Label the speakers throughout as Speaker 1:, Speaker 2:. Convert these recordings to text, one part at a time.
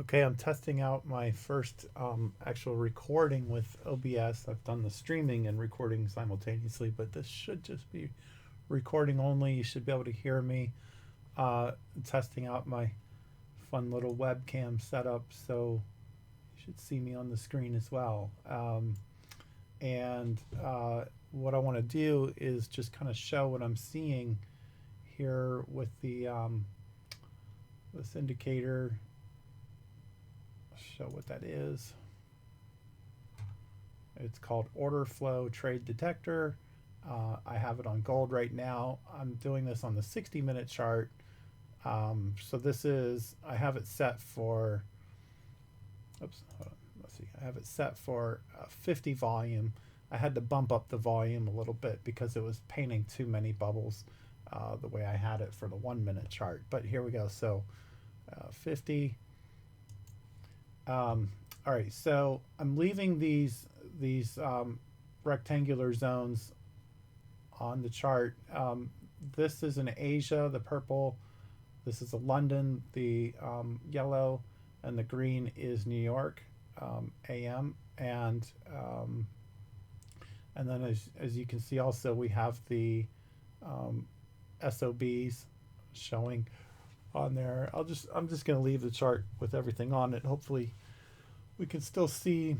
Speaker 1: Okay, I'm testing out my first actual recording with OBS. I've done the streaming and recording simultaneously, but this should just be recording only. You should be able to hear me uh, testing out my fun little webcam setup, so you should see me on the screen as well. And what I want to do is just kind of show what I'm seeing here with the this indicator. Show what that is. It's called order flow trade detector. I have it on gold right now. I'm doing this on the 60-minute chart. So this is, I have it set for, oops, hold on, let's see. I have it set for 50 volume. I had to bump up the volume a little bit because it was painting too many bubbles the way I had it for the 1 minute chart. But here we go. So 50. All right, so I'm leaving these rectangular zones on the chart. This is in Asia, the purple. This is a London, the yellow, and the green is New York, AM, and then as you can see, also we have the um, SOBs showing on there. I'm just going to leave the chart with everything on it. Hopefully, we can still see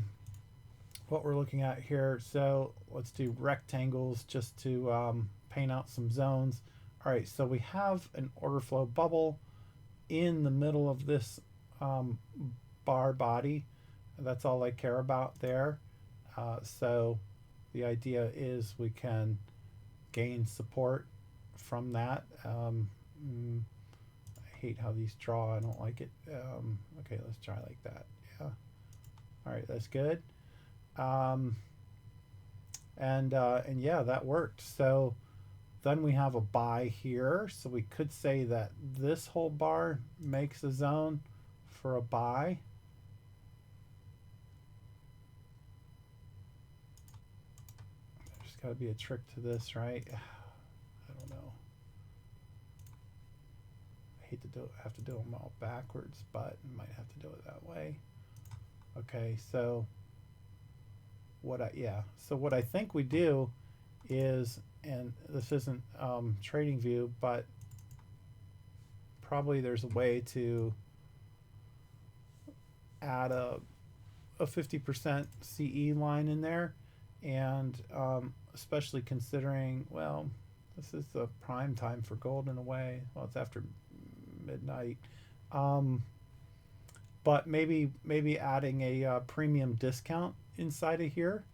Speaker 1: what we're looking at here. So let's do rectangles just to paint out some zones. All right, so we have an order flow bubble in the middle of this um, bar body. That's all I care about there. So the idea is we can gain support from that. I hate how these draw. I don't like it. Okay, let's try like that. Yeah. All right, that's good. Um, and yeah, that worked. So then we have a buy here. So we could say that this whole bar makes a zone for a buy. There's got to be a trick to this, right? I don't know. I hate to have to do them all backwards, but I might have to do it that way. Okay, so what I think we do is, and this isn't trading view, but probably there's a way to add a 50% CE line in there, and especially considering, well, this is the prime time for gold in a way. Well, it's after midnight. Um, but maybe adding a premium discount inside of here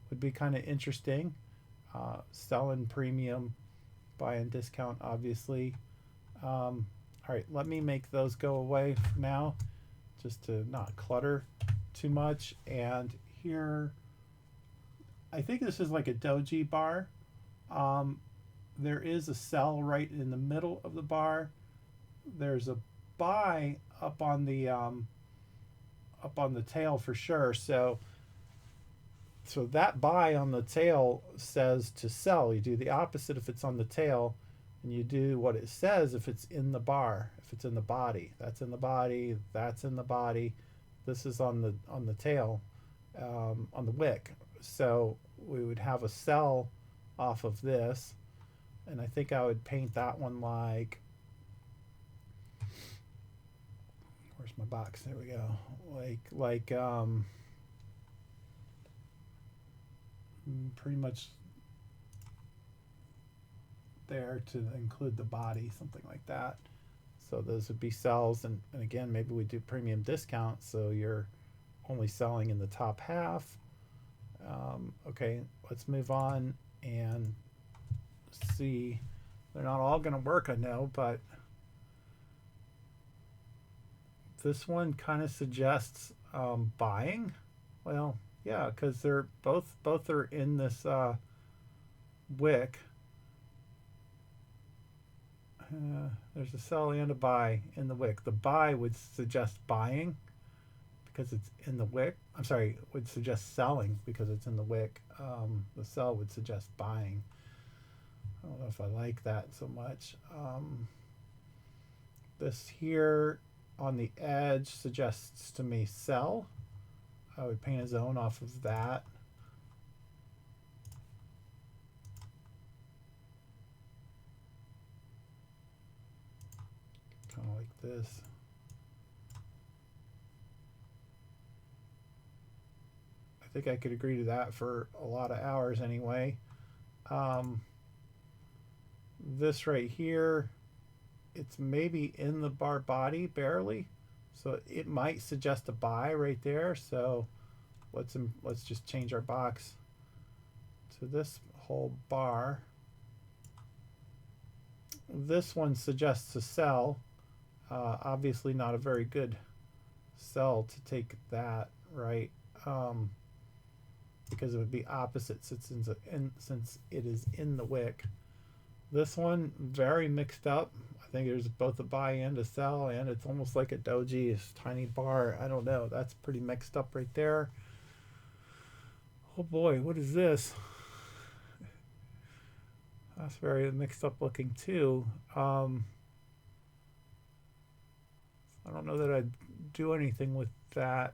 Speaker 1: would be kind of interesting. Selling premium, buying discount, obviously. All right, let me make those go away for now, just to not clutter too much. And here, I think this is like a doji bar. Um, there is a sell right in the middle of the bar. There's a buy up on the tail for sure. So that buy on the tail says to sell. You do the opposite if it's on the tail, and you do what it says if it's in the bar. If it's in the body, that's in the body. That's in the body. This is on the tail, on the wick. So we would have a sell off of this, and I think I would paint that one like, where's my box? There we go. Like pretty much there to include the body, something like that. So those would be sells, and again, maybe we do premium discount, so you're only selling in the top half. Okay, let's move on and see. They're not all going to work, I know, but this one kind of suggests buying. Well, yeah, because they're both are in this wick. There's a sell and a buy in the wick. The buy would suggest buying because it's in the wick. I'm sorry, would suggest selling because it's in the wick. The sell would suggest buying. I don't know if I like that so much. This here on the edge suggests to me sell. I would paint a zone off of that. Kind of like this. I think I could agree to that for a lot of hours anyway. This right here, it's maybe in the bar body barely, so it might suggest a buy right there. So let's just change our box to this whole bar. This one suggests a sell. Obviously not a very good sell to take that, right? Because it would be opposite since it is in the wick. This one, very mixed up. I think there's both a buy and a sell, and it's almost like a doji, this tiny bar. I don't know. That's pretty mixed up right there. Oh boy, what is this? That's very mixed up looking too. I don't know that I'd do anything with that.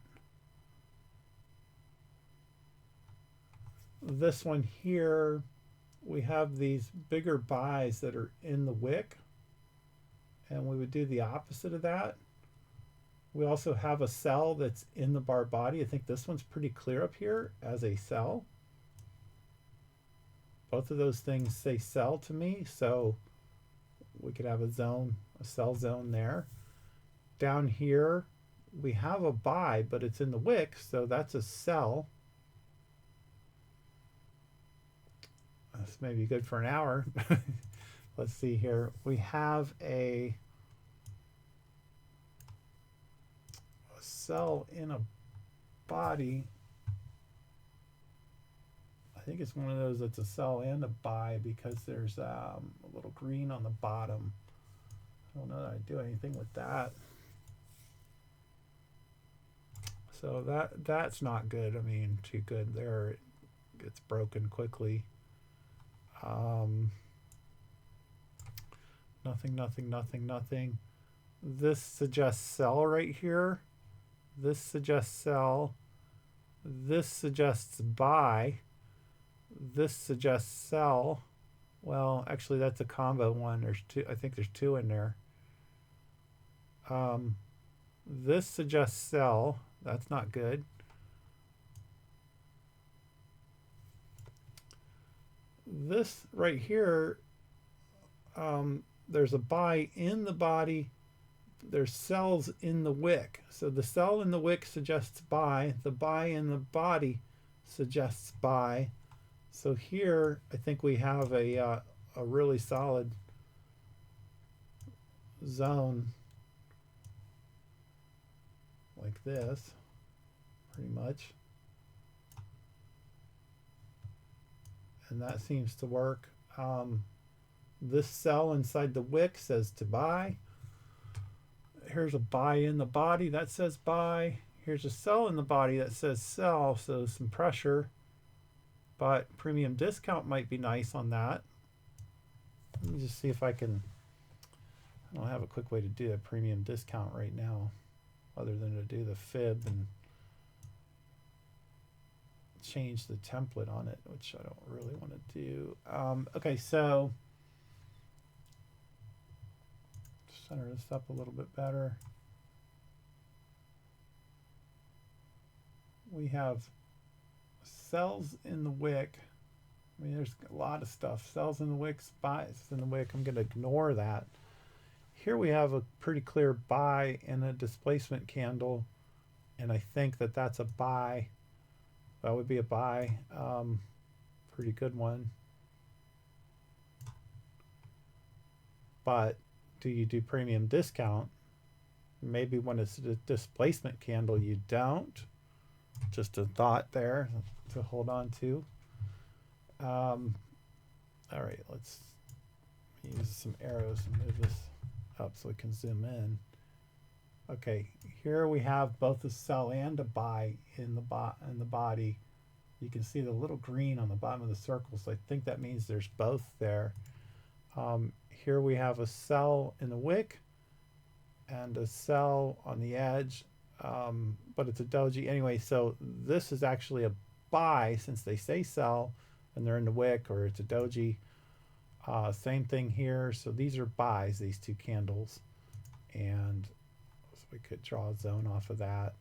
Speaker 1: This one here, we have these bigger buys that are in the wick, and we would do the opposite of that. We also have a sell that's in the bar body. I think this one's pretty clear up here as a sell. Both of those things say sell to me, so we could have a zone, a sell zone there. Down here, we have a buy, but it's in the wick, so that's a sell. This may be good for an hour. Let's see here. We have a sell in a body. I think it's one of those that's a sell and a buy because there's a little green on the bottom. I don't know that I'd do anything with that. So that's not good. I mean, too good there. It gets broken quickly. Nothing. This suggests sell right here. This suggests sell. This suggests buy. This suggests sell. Well, actually, that's a combo one. There's two. I think there's two in there. This suggests sell. That's not good. This right here, there's a buy in the body. There's sells in the wick. So the sell in the wick suggests buy. The buy in the body suggests buy. So here, I think we have a really solid zone like this, pretty much. And that seems to work. This sell inside the wick says to buy. Here's a buy in the body that says buy. Here's a sell in the body that says sell, so some pressure. But premium discount might be nice on that. Let me just see if I can. I don't have a quick way to do a premium discount right now, other than to do the fib and change the template on it, which I don't really want to do. Okay, so center this up a little bit better. We have cells in the wick. I mean, there's a lot of stuff. Cells in the wick, buys in the wick. I'm going to ignore that. Here we have a pretty clear buy and a displacement candle, and I think that that's a buy. That would be a buy. Pretty good one. But do you do premium discount? Maybe when it's a displacement candle, you don't. Just a thought there to hold on to. All right, let's use some arrows and move this up so we can zoom in. Okay, here we have both a sell and a buy in the body. You can see the little green on the bottom of the circle, so I think that means there's both there. Here we have a sell in the wick, and a sell on the edge, but it's a doji anyway. So this is actually a buy since they say sell and they're in the wick, or it's a doji. Same thing here. So these are buys, these two candles, and so we could draw a zone off of that.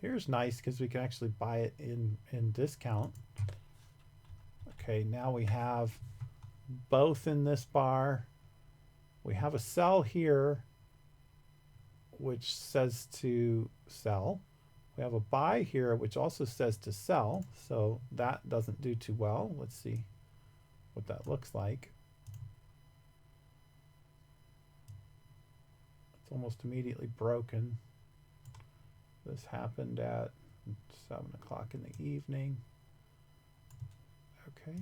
Speaker 1: Here's nice because we can actually buy it in discount. Okay, now we have both in this bar. We have a sell here, which says to sell. We have a buy here, which also says to sell. So that doesn't do too well. Let's see what that looks like. It's almost immediately broken. This happened at 7 o'clock in the evening. Okay.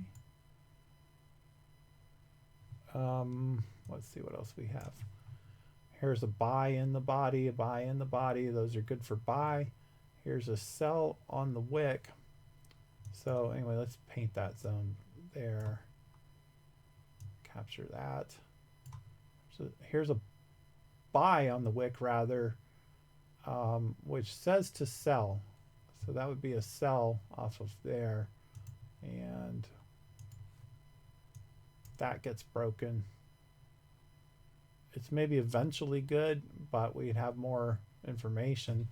Speaker 1: Let's see what else we have. Here's a buy in the body, a buy in the body. Those are good for buy. Here's a sell on the wick. So anyway, let's paint that zone there. Capture that. So here's a buy on the wick rather, which says to sell. So that would be a sell off of there. And that gets broken. It's maybe eventually good, but we'd have more information.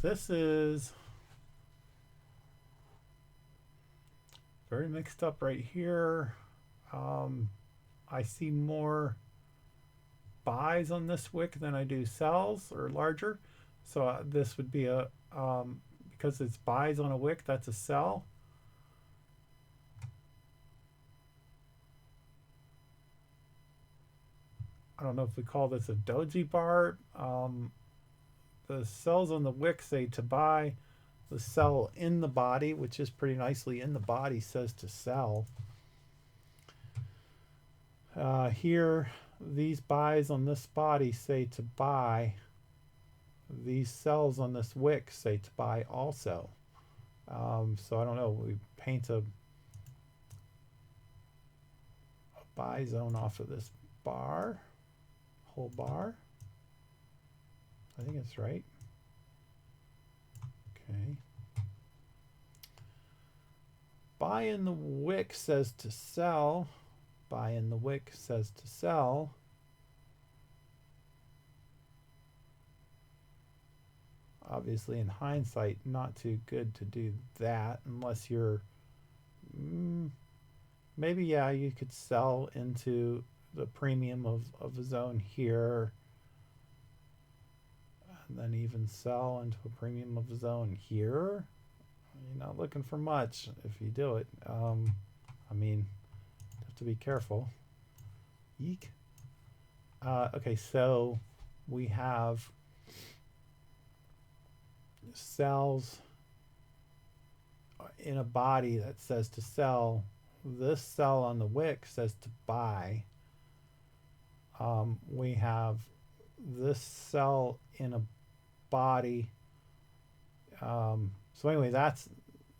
Speaker 1: This is very mixed up right here. I see more buys on this wick than I do sells, or larger. So this would be a, because it's buys on a wick, that's a sell. I don't know if we call this a doji bar. The cells on the wick say to buy. The cell in the body, which is pretty nicely in the body, says to sell. Here, these buys on this body say to buy. These cells on this wick say to buy also. So I don't know. We paint a buy zone off of this bar. Whole bar. I think it's right. Okay. Buy in the wick says to sell. Buy in the wick says to sell. Obviously, in hindsight, not too good to do that unless you're maybe, yeah, you could sell into the premium of a zone here, and then even sell into a premium of a zone here. You're not looking for much if you do it. I mean, you have to be careful. Eek. Okay, so we have cells in a body that says to sell. This cell on the wick says to buy. We have this cell in a body. So anyway, that's,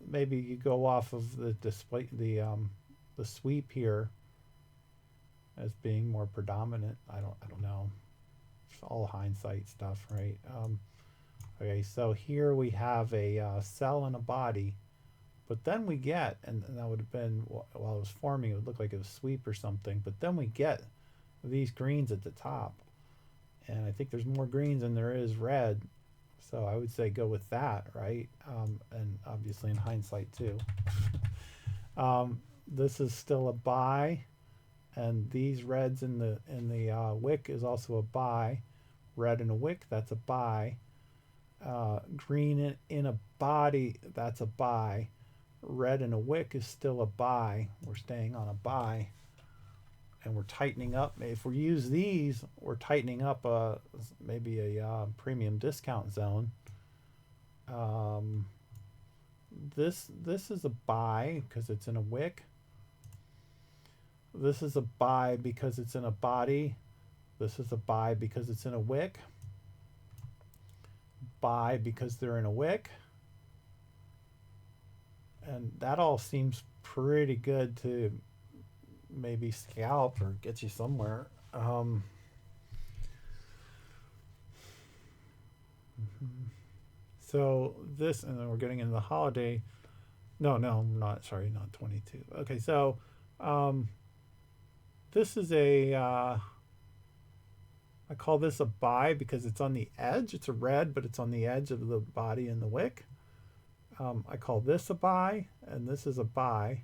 Speaker 1: maybe you go off of the display, the sweep here as being more predominant. I don't know. It's all hindsight stuff, right? Okay, so here we have a cell in a body, but then we get, and that would have been while it was forming, it would look like it was sweep or something, but then we get these greens at the top, and I think there's more greens than there is red, so I would say go with that, right? And obviously in hindsight too. This is still a buy, and these reds in the wick is also a buy. Red in a wick, that's a buy. Green in a body, that's a buy. Red in a wick is still a buy. We're staying on a buy, and we're tightening up. If we use these, we're tightening up maybe a premium discount zone. This is a buy because it's in a wick. This is a buy because it's in a body. This is a buy because it's in a wick. Buy because they're in a wick. And that all seems pretty good to maybe scalp or get you somewhere. So this, and then we're getting into the holiday. No, no, I'm not. Sorry, not 22. Okay, so um, this is I call this a buy because it's on the edge. It's a red, but it's on the edge of the body and the wick. I call this a buy, and this is a buy.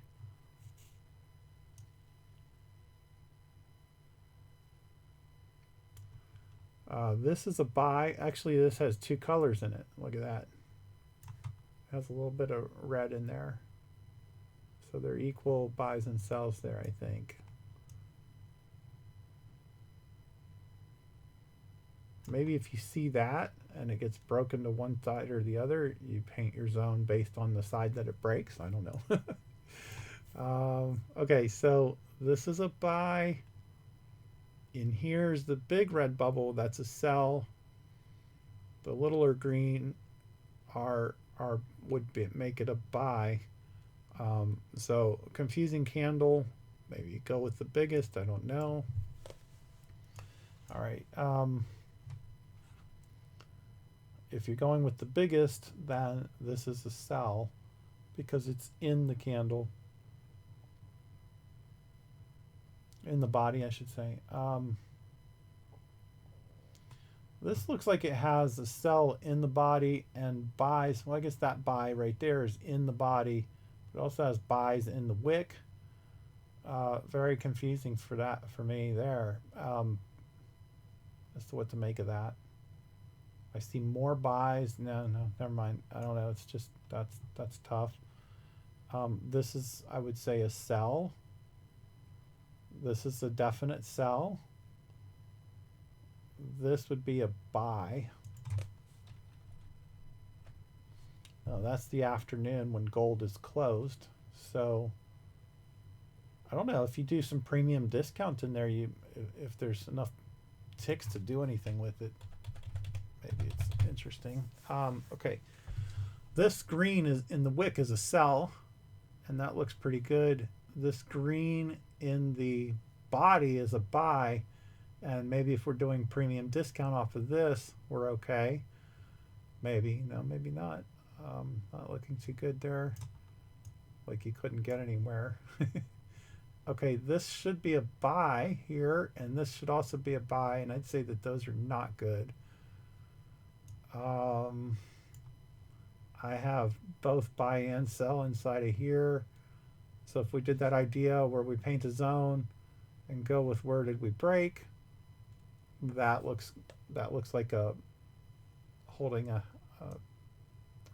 Speaker 1: This is a buy. Actually, this has two colors in it. Look at that. It has a little bit of red in there. So they're equal buys and sells there, I think. Maybe if you see that and it gets broken to one side or the other, you paint your zone based on the side that it breaks. I don't know. Okay, so this is a buy. In here's the big red bubble. That's a sell. The littler green would make it a buy. So confusing candle. Maybe go with the biggest. I don't know. All right. If you're going with the biggest, then this is a sell because it's in the candle, in the body, I should say. This looks like it has a sell in the body and buys. Well, I guess that buy right there is in the body. It also has buys in the wick. Very confusing for me there as to what to make of that. I see more buys. No, never mind. I don't know. It's just that's tough. This is, I would say, a sell. This is a definite sell. This would be a buy. Oh, that's the afternoon when gold is closed. So I don't know if you do some premium discount in there. If there's enough ticks to do anything with it. Maybe it's interesting. Okay, this green is in the wick is a sell, and that looks pretty good. This green in the body is a buy, and maybe if we're doing premium discount off of this, we're okay. Maybe, no, maybe not. Not looking too good there. Like you couldn't get anywhere. Okay, this should be a buy here, and this should also be a buy, and I'd say that those are not good. I have both buy and sell inside of here. So if we did that idea where we paint a zone and go with where did we break, that looks like a holding a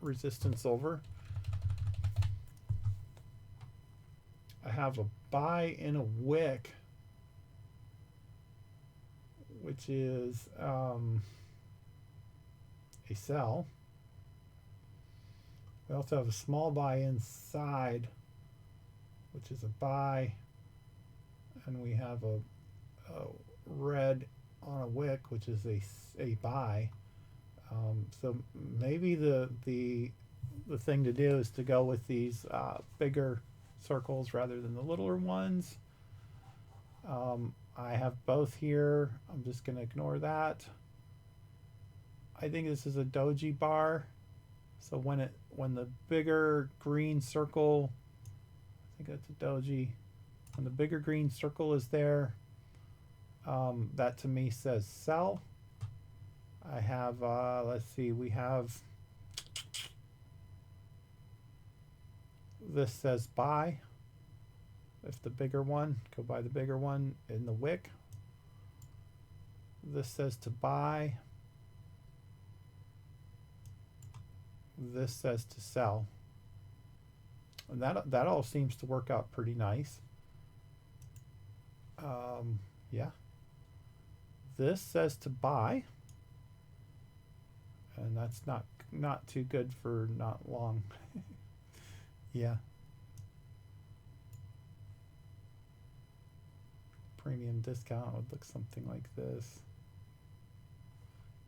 Speaker 1: resistance over. I have a buy in a wick, which is a sell. We also have a small buy inside, which is a buy, and we have a red on a wick, which is a buy. So maybe the thing to do is to go with these bigger circles rather than the littler ones. I have both here. I'm just going to ignore that. I think this is a doji bar. So when the bigger green circle, I think that's a doji. When the bigger green circle is there, that to me says sell. I have let's see, we have this says buy. If the bigger one, go buy the bigger one in the wick. This says to buy. This says to sell. And that all seems to work out pretty nice. Yeah. This says to buy. And that's not too good for not long. Yeah. Premium discount would look something like this.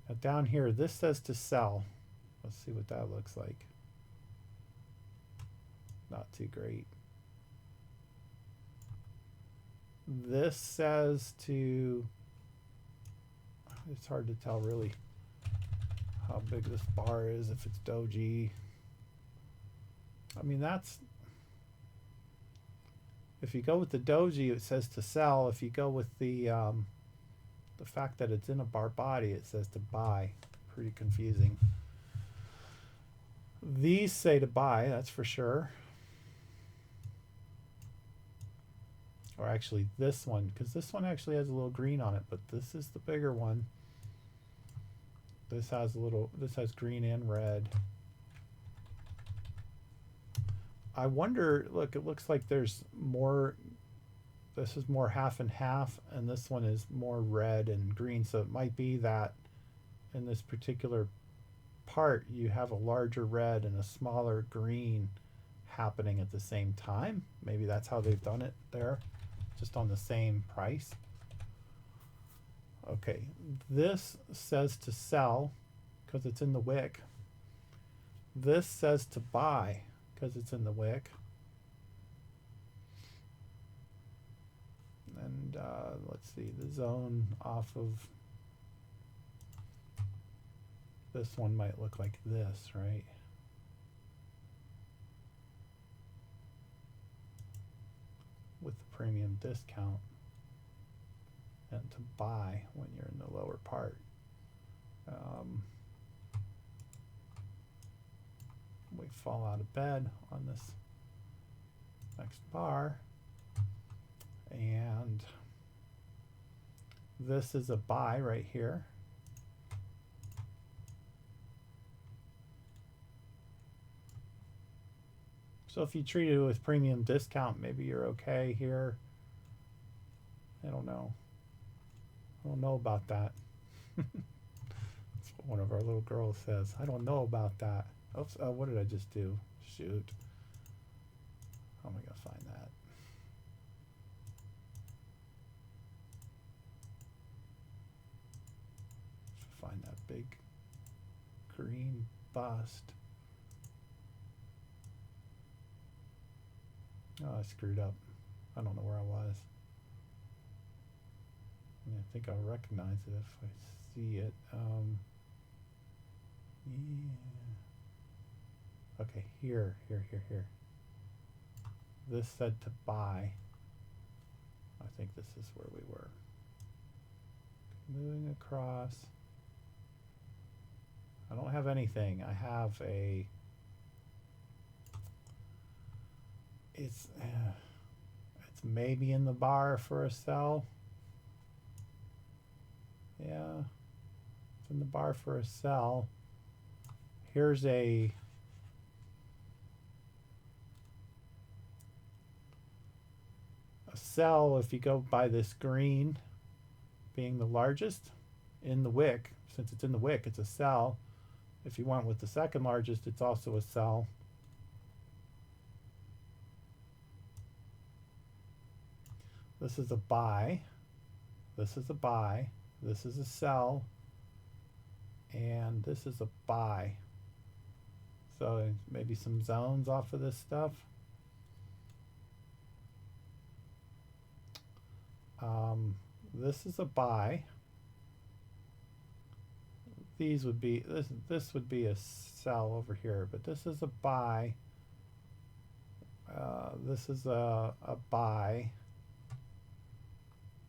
Speaker 1: Now down here, this says to sell. Let's see what that looks like. Not too great. this says to, it's hard to tell really how big this bar is if it's doji. I mean, that's, if you go with the doji, it says to sell. If you go with the fact that it's in a bar body, it says to buy. Pretty confusing. These say to buy, that's for sure. Or actually this one, because this one actually has a little green on it, but this is the bigger one. This has green and red. I wonder, look, it looks like there's more, this is more half and half, and this one is more red and green, so it might be that in this particular part you have a larger red and a smaller green happening at the same time. Maybe that's how they've done it there, just on the same price. Okay, this says to sell because it's in the wick. This says to buy because it's in the wick. And let's see, the zone off of this one might look like this, right? With the premium discount, and to buy when you're in the lower part. We fall out of bed on this next bar, and this is a buy right here. So if you treat it with premium discount, maybe you're okay here. I don't know. I don't know about that. That's what one of our little girls says. I don't know about that. Oops, what did I just do? Shoot. How am I going to find that? Find that big green bust. Oh, I screwed up. I don't know where I was. I think I'll recognize it if I see it. Yeah. Okay, here. This said to buy. I think this is where we were. Moving across. I don't have anything. I have a... It's maybe in the bar for a sell. Yeah, it's in the bar for a sell. Here's a sell if you go by this green being the largest in the wick. Since it's in the wick, it's a sell. If you went with the second largest, it's also a sell. This is a buy. This is a buy. This is a sell. And this is a buy. So maybe some zones off of this stuff. This is a buy. These would be, this would be a sell over here, but this is a buy. This is a buy.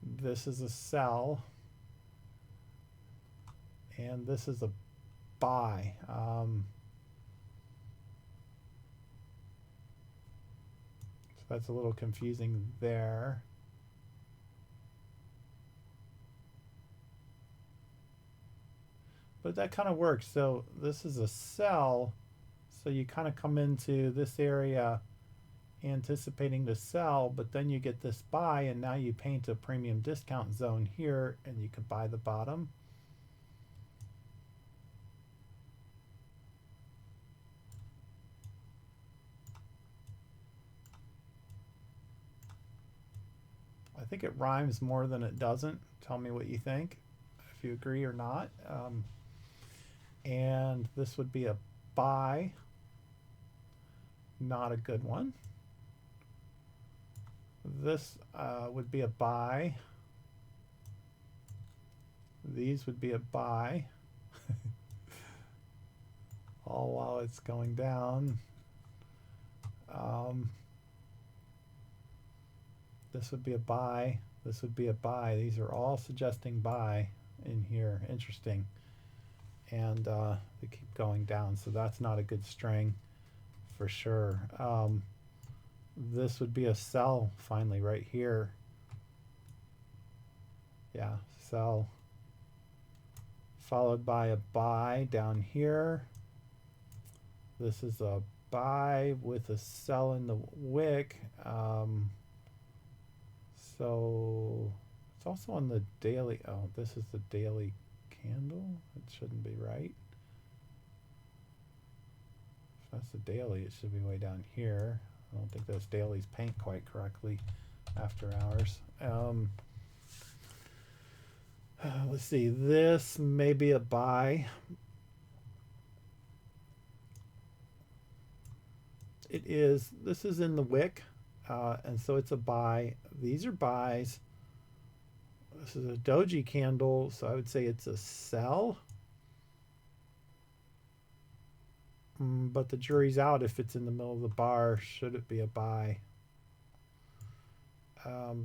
Speaker 1: This is a sell. And this is a buy. So that's a little confusing there. But that kind of works. So this is a sell. So you kind of come into this area anticipating to sell, but then you get this buy, and now you paint a premium discount zone here, and you could buy the bottom. I think it rhymes more than it doesn't. Tell me what you think, if you agree or not. And this would be a buy. Not a good one. This would be a buy. These would be a buy. All while it's going down. This would be a buy. This would be a buy. These are all suggesting buy in here. Interesting. And they keep going down, so that's not a good string for sure. This would be a sell finally right here. Yeah, sell. Followed by a buy down here. This is a buy with a sell in the wick. So it's also on the daily. Oh, this is the daily candle. It shouldn't be right. If that's the daily, it should be way down here. I don't think those dailies paint quite correctly after hours. Let's see. This may be a buy. It is. This is in the wick, and so it's a buy. These are buys. This is a doji candle, so I would say it's a sell. But the jury's out if it's in the middle of the bar. Should it be a buy?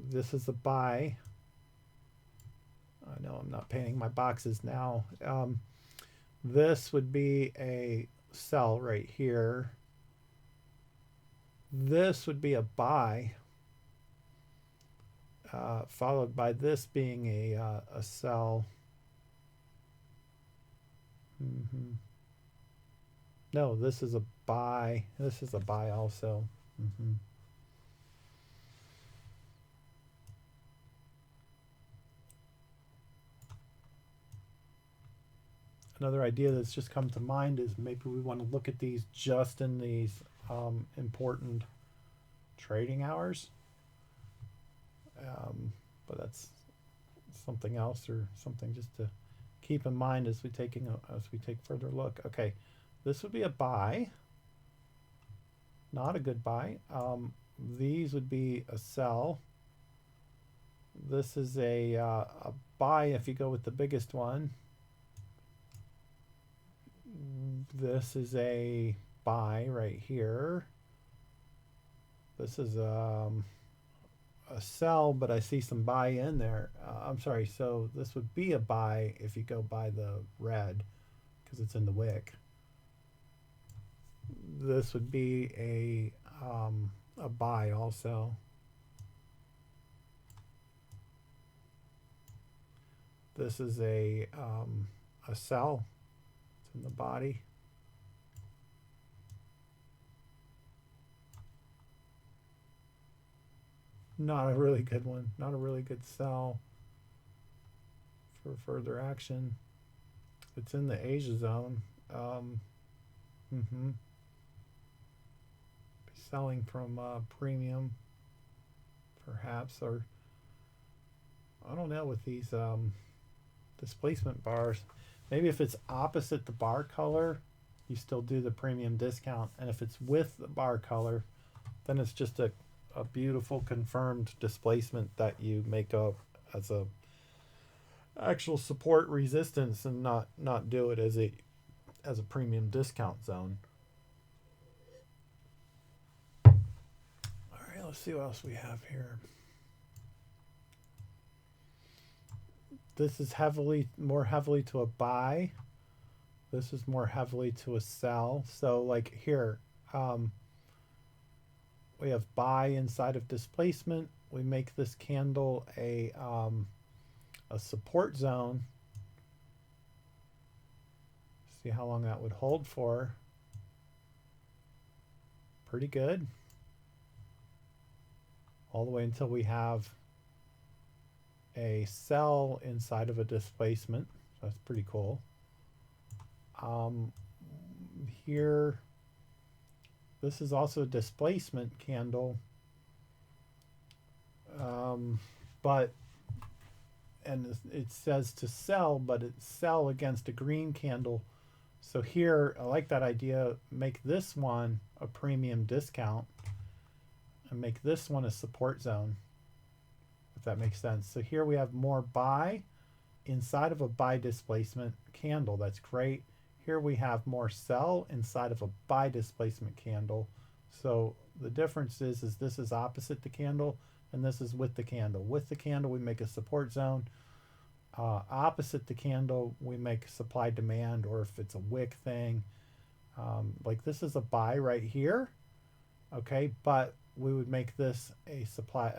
Speaker 1: This is a buy. I know I'm not painting my boxes now. This would be a sell right here. This would be a buy, followed by this being a sell. No, this is a buy. This is a buy also. Another idea that's just come to mind is maybe we want to look at these just in these important trading hours. But that's something else, or something just to keep in mind as we take further look. Okay, this would be a buy, not a good buy. These would be a sell. This is a buy if you go with the biggest one. This is a buy right here. This is a sell, but I see some buy in there. I'm sorry, so this would be a buy if you go by the red because it's in the wick. This would be a buy also. This is a sell. It's in the body. Not a really good one. Not a really good sell for further action. It's in the Asia zone. Selling from premium, perhaps, or I don't know with these displacement bars. Maybe if it's opposite the bar color, you still do the premium discount, and if it's with the bar color, then it's just a beautiful confirmed displacement that you make up as a actual support resistance, and not do it as a premium discount zone. All right, let's see what else we have here. This is more heavily to a buy. This is more heavily to a sell. So like here, we have buy inside of displacement. We make this candle a support zone. See how long that would hold for. Pretty good. All the way until we have a sell inside of a displacement. So that's pretty cool. Here, this is also a displacement candle, and it says to sell, but it's sell against a green candle. So here, I like that idea. Make this one a premium discount, and make this one a support zone, if that makes sense. So here we have more bi inside of a bi displacement candle. That's great. Here we have more cell inside of a bi displacement candle. So the difference is this is opposite the candle and this is with the candle. With the candle we make a support zone. Opposite the candle we make supply demand, or if it's a wick thing, like this is a buy right here, okay, but we would make this a supply,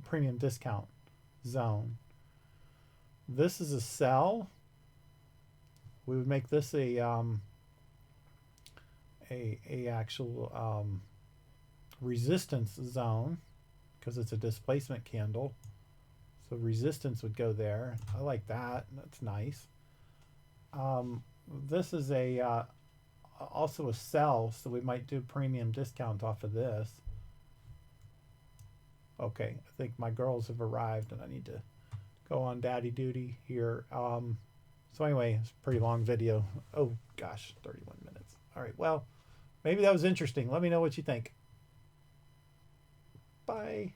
Speaker 1: premium discount zone. This is a sell. We would make this a actual resistance zone because it's a displacement candle. So resistance would go there. I like that. That's nice. This is a also a sell, so we might do premium discount off of this. Okay, I think my girls have arrived and I need to go on daddy duty here. So anyway, it's a pretty long video. Oh gosh, 31 minutes. All right, well, maybe that was interesting. Let me know what you think. Bye.